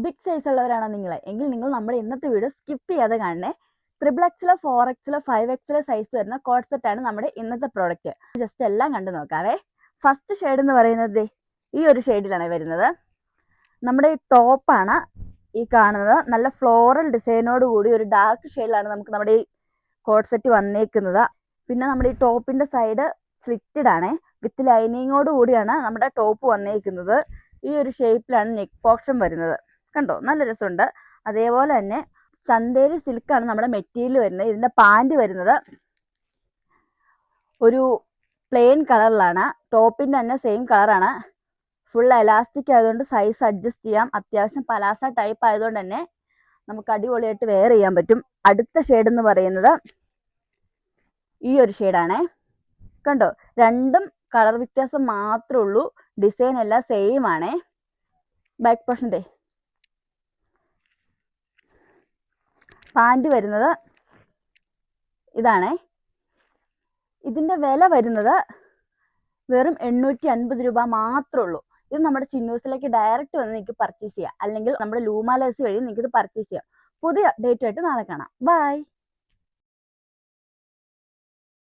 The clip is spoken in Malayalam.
ബിഗ് സൈസ് ഉള്ളവരാണോ നിങ്ങൾ എങ്കിൽ നിങ്ങൾ നമ്മുടെ ഇന്നത്തെ വീഡിയോ സ്കിപ്പ് ചെയ്യാതെ കാണണേ. 3XL 4XL 5XL സൈസ് വരുന്ന കോഡ് സെറ്റ് ആണ് നമ്മുടെ ഇന്നത്തെ പ്രോഡക്റ്റ്. ജസ്റ്റ് എല്ലാം കണ്ടു നോക്കാവേ. ഫസ്റ്റ് ഷെയ്ഡ് എന്ന് പറയുന്നത് ഈ ഒരു ഷെയ്ഡിലാണ് വരുന്നത്. നമ്മുടെ ഈ ടോപ്പാണ് ഈ കാണുന്നത്. നല്ല ഫ്ലോറൽ ഡിസൈനോട് കൂടി ഒരു ഡാർക്ക് ഷെയ്ഡിലാണ് നമുക്ക് നമ്മുടെ ഈ കോഡ് സെറ്റ് വന്നേക്കുന്നത്. പിന്നെ നമ്മുടെ ഈ ടോപ്പിന്റെ സൈഡ് സ്ലിറ്റഡ് ആണ്, വിത്ത് ലൈനിങ്ങോട് കൂടിയാണ് നമ്മുടെ ടോപ്പ് വന്നേക്കുന്നത്. ഈ ഒരു ഷേപ്പിലാണ് നെക്ക് പോർഷൻ വരുന്നത്. കണ്ടോ, നല്ല രസമുണ്ട്. അതേപോലെ തന്നെ ചന്തേരി സിൽക്കാണ് നമ്മുടെ മെറ്റീരിയൽ വരുന്നത്. ഇതിന്റെ പാൻറ് വരുന്നത് ഒരു പ്ലെയിൻ കളറിലാണ്. ടോപ്പിന്റെ തന്നെ സെയിം കളറാണ്. ഫുൾ എലാസ്റ്റിക് ആയതുകൊണ്ട് സൈസ് അഡ്ജസ്റ്റ് ചെയ്യാം. അത്യാവശ്യം പലാസ ടൈപ്പ് ആയതുകൊണ്ട് തന്നെ നമുക്ക് അടിപൊളിയായിട്ട് വെയർ ചെയ്യാൻ പറ്റും. അടുത്ത ഷെയ്ഡ് എന്ന് പറയുന്നത് ഈ ഒരു ഷെയ്ഡാണേ. കണ്ടോ, രണ്ടും കളർ വ്യത്യാസം മാത്രമേ ഉള്ളൂ. ഡിസൈൻ എല്ലാം സെയിം ആണേ. ബാക്ക് പോർഷൻ്റെ പാൻറ് വരുന്നത് ഇതാണേ. ഇതിന്റെ വില വരുന്നത് വെറും 850 രൂപ മാത്രമേ ഉള്ളൂ. ഇത് നമ്മുടെ ചിന്നൂസിലേക്ക് ഡയറക്റ്റ് വന്ന് നിങ്ങൾക്ക് പർച്ചേസ് ചെയ്യാം, അല്ലെങ്കിൽ നമ്മുടെ ലൂമാലേഴ്സ് വഴി നിങ്ങൾക്ക് ഇത് പർച്ചേസ് ചെയ്യാം. പുതിയ അപ്ഡേറ്റ് ആയിട്ട് നാളെ കാണാം. ബൈ.